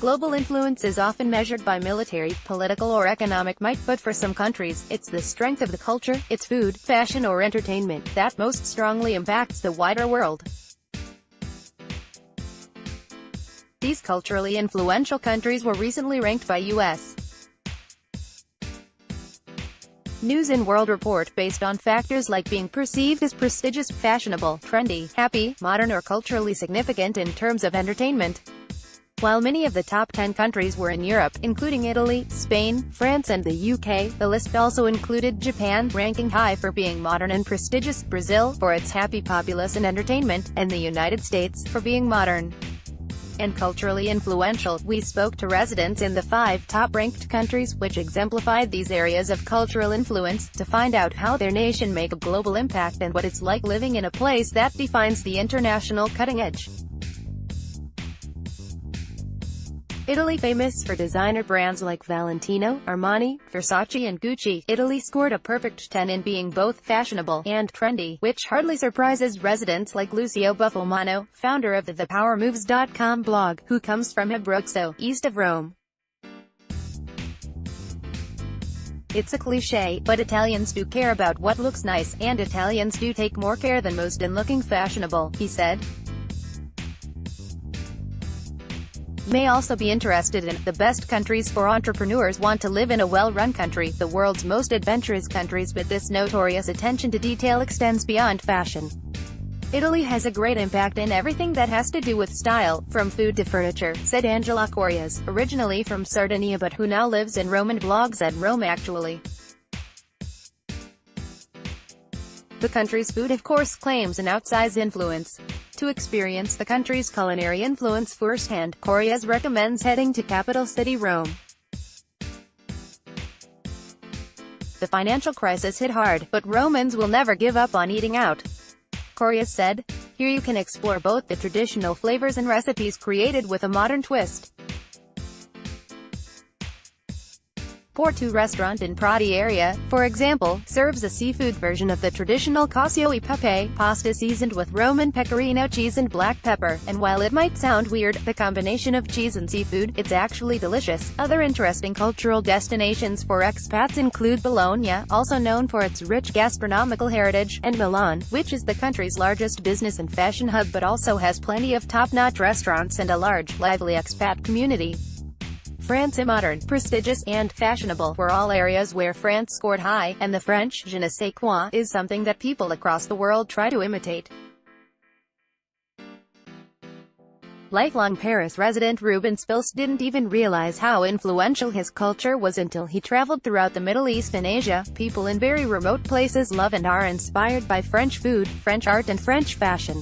Global influence is often measured by military, political or economic might, but for some countries, it's the strength of the culture, its food, fashion or entertainment, that most strongly impacts the wider world. These culturally influential countries were recently ranked by U.S. News and World Report based on factors like being perceived as prestigious, fashionable, trendy, happy, modern or culturally significant in terms of entertainment. While many of the top 10 countries were in Europe, including Italy, Spain, France and the UK, the list also included Japan, ranking high for being modern and prestigious, Brazil, for its happy populace and entertainment, and the United States, for being modern and culturally influential. We spoke to residents in the 5 top-ranked countries, which exemplified these areas of cultural influence, to find out how their nation make a global impact and what it's like living in a place that defines the international cutting edge. Italy, famous for designer brands like Valentino, Armani, Versace and Gucci, Italy scored a perfect 10 in being both fashionable and trendy, which hardly surprises residents like Lucio Buffalmano, founder of the ThePowerMoves.com blog, who comes from Abruzzo, east of Rome. It's a cliché, but Italians do care about what looks nice, and Italians do take more care than most in looking fashionable, he said. You may also be interested in the best countries for entrepreneurs want to live in a well-run country, the world's most adventurous countries, but this notorious attention to detail extends beyond fashion. Italy has a great impact in everything that has to do with style, from food to furniture, said Angela Corias, originally from Sardinia but who now lives in Rome and blogs at Rome Actually. The country's food of course claims an outsized influence. To experience the country's culinary influence firsthand, Corias recommends heading to capital city Rome. The financial crisis hit hard, but Romans will never give up on eating out. Corias said, "Here you can explore both the traditional flavors and recipes created with a modern twist." Porto restaurant in Prati area, for example, serves a seafood version of the traditional cacio e pepe, pasta seasoned with Roman pecorino cheese and black pepper, and while it might sound weird, the combination of cheese and seafood, it's actually delicious. Other interesting cultural destinations for expats include Bologna, also known for its rich gastronomical heritage, and Milan, which is the country's largest business and fashion hub but also has plenty of top-notch restaurants and a large, lively expat community. France, modern, prestigious, and fashionable were all areas where France scored high, and the French je ne sais quoi is something that people across the world try to imitate. Lifelong Paris resident Ruben Spils didn't even realize how influential his culture was until he traveled throughout the Middle East and Asia. People in very remote places love and are inspired by French food, French art and French fashion.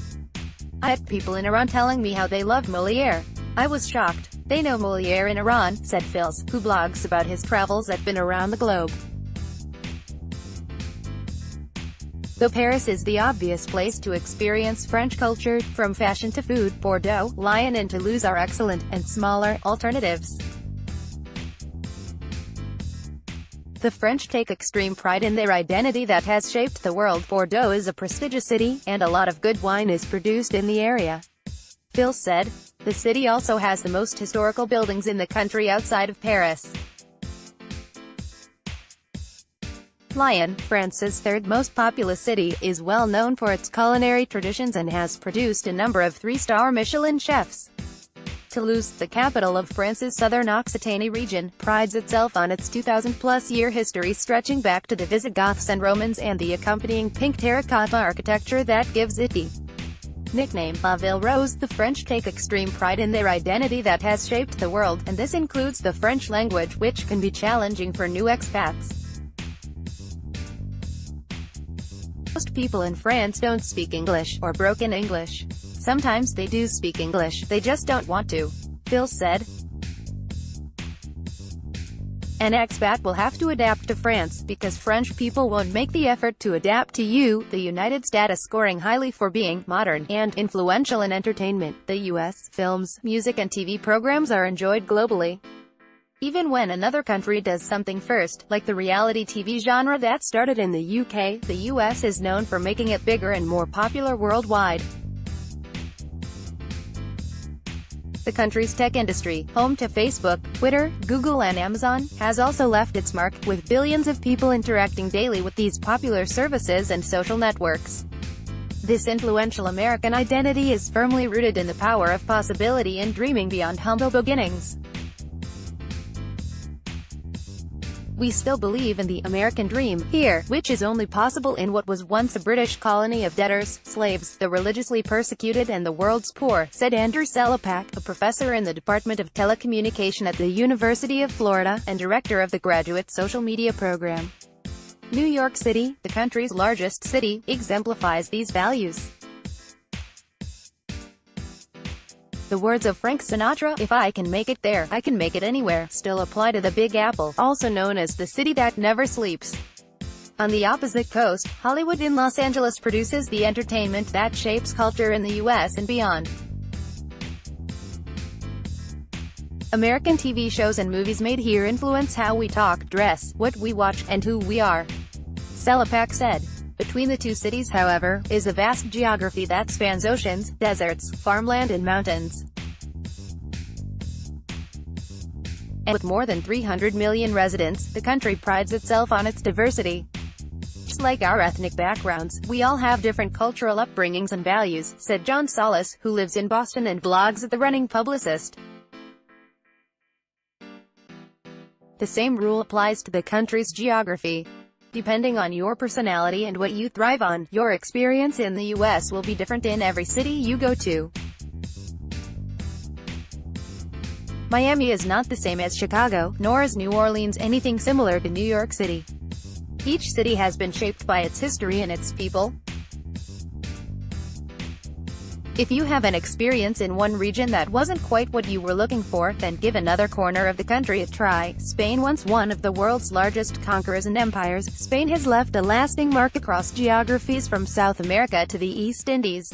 I had people in Iran telling me how they loved Molière. I was shocked. They know Molière in Iran, said Fils, who blogs about his travels that been around the globe. Though Paris is the obvious place to experience French culture, from fashion to food, Bordeaux, Lyon and Toulouse are excellent, and smaller, alternatives. The French take extreme pride in their identity that has shaped the world. Bordeaux is a prestigious city, and a lot of good wine is produced in the area. Phil said, the city also has the most historical buildings in the country outside of Paris. Lyon, France's third most populous city, is well known for its culinary traditions and has produced a number of 3-star Michelin chefs. Toulouse, the capital of France's southern Occitanie region, prides itself on its 2,000-plus-year history stretching back to the Visigoths and Romans and the accompanying pink terracotta architecture that gives it the nickname La Ville Rose. The French take extreme pride in their identity that has shaped the world, and this includes the French language, which can be challenging for new expats. Most people in France don't speak English, or broken English. Sometimes they do speak English, they just don't want to, Phil said. An expat will have to adapt to France, because French people won't make the effort to adapt to you. The United States scoring highly for being modern and influential in entertainment. The US, films, music and TV programs are enjoyed globally. Even when another country does something first, like the reality TV genre that started in the UK, the US is known for making it bigger and more popular worldwide. The country's tech industry, home to Facebook, Twitter, Google and Amazon, has also left its mark, with billions of people interacting daily with these popular services and social networks. This influential American identity is firmly rooted in the power of possibility and dreaming beyond humble beginnings. We still believe in the American dream here, which is only possible in what was once a British colony of debtors, slaves, the religiously persecuted and the world's poor, said Andrew Selepak, a professor in the Department of Telecommunication at the University of Florida, and director of the graduate social media program. New York City, the country's largest city, exemplifies these values. The words of Frank Sinatra, "If I can make it there, I can make it anywhere," still apply to the Big Apple, also known as the city that never sleeps. On the opposite coast, Hollywood in Los Angeles produces the entertainment that shapes culture in the U.S. and beyond. American TV shows and movies made here influence how we talk, dress, what we watch, and who we are, Selepak said. Between the two cities, however, is a vast geography that spans oceans, deserts, farmland and mountains. And with more than 300 million residents, the country prides itself on its diversity. Just like our ethnic backgrounds, we all have different cultural upbringings and values, said John Solis, who lives in Boston and blogs at The Running Publicist. The same rule applies to the country's geography. Depending on your personality and what you thrive on, your experience in the U.S. will be different in every city you go to. Miami is not the same as Chicago, nor is New Orleans anything similar to New York City. Each city has been shaped by its history and its people. If you have an experience in one region that wasn't quite what you were looking for, then give another corner of the country a try. Spain, once one of the world's largest conquerors and empires, Spain has left a lasting mark across geographies from South America to the East Indies.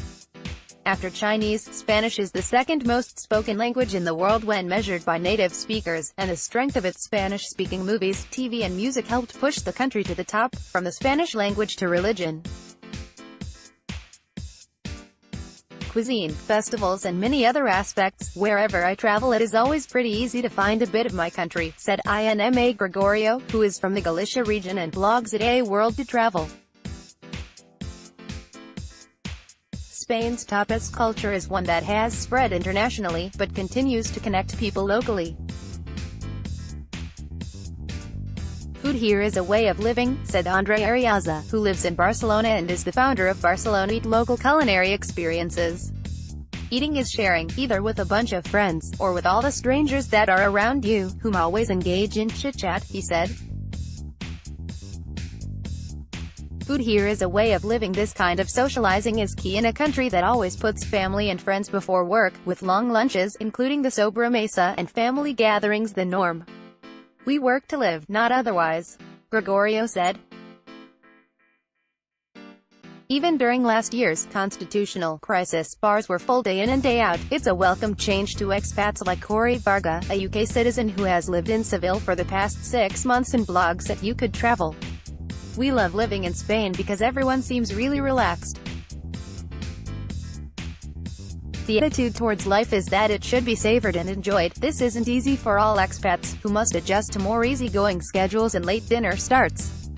After Chinese, Spanish is the second most spoken language in the world when measured by native speakers, and the strength of its Spanish-speaking movies, TV and music helped push the country to the top, from the Spanish language to religion, cuisine, festivals and many other aspects. Wherever I travel, it is always pretty easy to find a bit of my country, said Inma Gregorio, who is from the Galicia region and blogs at A World to Travel. Spain's tapas culture is one that has spread internationally, but continues to connect people locally. Food here is a way of living, said Andre Ariaza, who lives in Barcelona and is the founder of Barcelona Eat local culinary experiences. Eating is sharing, either with a bunch of friends, or with all the strangers that are around you, whom always engage in chit-chat, he said. Food here is a way of living. This kind of socializing is key in a country that always puts family and friends before work, with long lunches, including the sobremesa, and family gatherings the norm. We work to live, not otherwise, Gregorio said. Even during last year's constitutional crisis, bars were full day in and day out. It's a welcome change to expats like Corey Varga, a UK citizen who has lived in Seville for the past 6 months and blogs that you could travel. We love living in Spain because everyone seems really relaxed. The attitude towards life is that it should be savored and enjoyed. This isn't easy for all expats, who must adjust to more easygoing schedules and late dinner starts.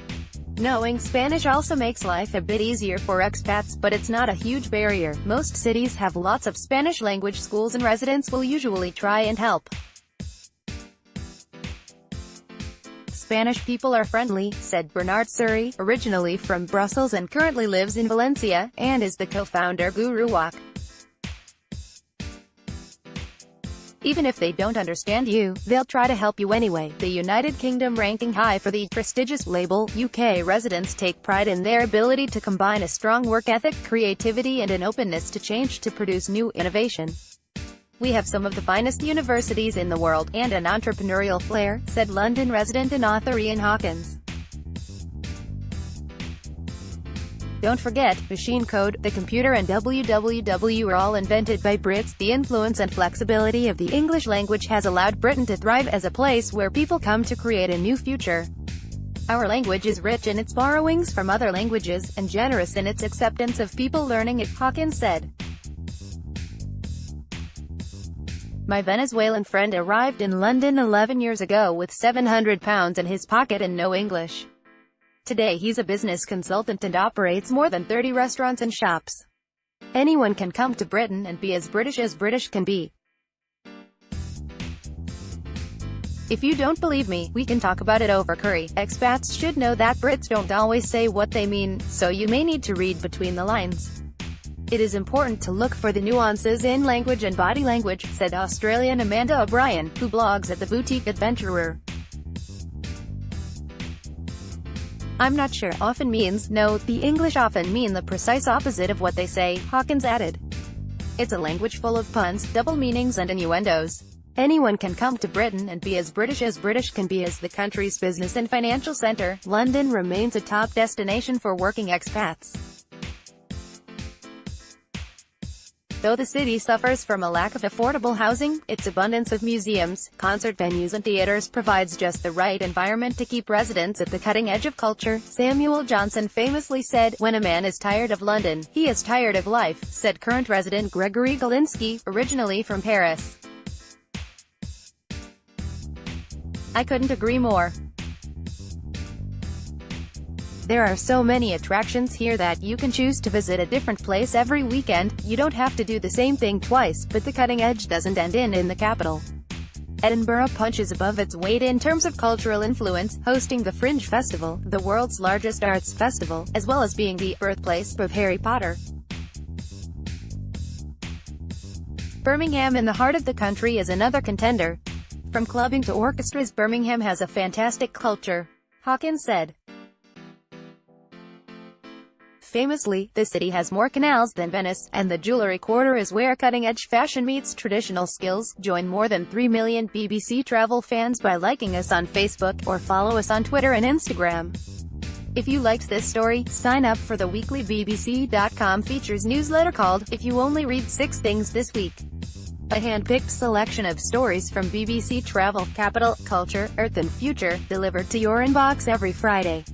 Knowing Spanish also makes life a bit easier for expats, but it's not a huge barrier. Most cities have lots of Spanish language schools and residents will usually try and help. Spanish people are friendly, said Bernard Surrey, originally from Brussels and currently lives in Valencia, and is the co-founder Guru Walk. Even if they don't understand you, they'll try to help you anyway. The United Kingdom ranking high for the prestigious label, UK residents take pride in their ability to combine a strong work ethic, creativity and an openness to change to produce new innovation. We have some of the finest universities in the world, and an entrepreneurial flair, said London resident and author Ian Hawkins. Don't forget, machine code, the computer and www were all invented by Brits. The influence and flexibility of the English language has allowed Britain to thrive as a place where people come to create a new future. Our language is rich in its borrowings from other languages, and generous in its acceptance of people learning it, Hawkins said. My Venezuelan friend arrived in London 11 years ago with £700 in his pocket and no English. Today he's a business consultant and operates more than 30 restaurants and shops. Anyone can come to Britain and be as British can be. If you don't believe me, we can talk about it over curry. Expats should know that Brits don't always say what they mean, so you may need to read between the lines. It is important to look for the nuances in language and body language, said Australian Amanda O'Brien, who blogs at The Boutique Adventurer. I'm not sure often means no, the English often mean the precise opposite of what they say, Hawkins added. It's a language full of puns, double meanings and innuendos. Anyone can come to Britain and be as British can be. As the country's business and financial centre, London remains a top destination for working expats. Though the city suffers from a lack of affordable housing, its abundance of museums, concert venues and theatres provides just the right environment to keep residents at the cutting edge of culture. Samuel Johnson famously said, "When a man is tired of London, he is tired of life," said current resident Gregory Galinsky, originally from Paris. I couldn't agree more. There are so many attractions here that you can choose to visit a different place every weekend. You don't have to do the same thing twice, but the cutting edge doesn't end in the capital. Edinburgh punches above its weight in terms of cultural influence, hosting the Fringe Festival, the world's largest arts festival, as well as being the birthplace of Harry Potter. Birmingham, in the heart of the country, is another contender. From clubbing to orchestras, Birmingham has a fantastic culture, Hawkins said. Famously, the city has more canals than Venice, and the Jewellery Quarter is where cutting-edge fashion meets traditional skills. Join more than 3 million BBC Travel fans by liking us on Facebook, or follow us on Twitter and Instagram. If you liked this story, sign up for the weekly BBC.com features newsletter called, If You Only Read 6 Things This Week. A hand-picked selection of stories from BBC Travel, Capital, Culture, Earth and Future, delivered to your inbox every Friday.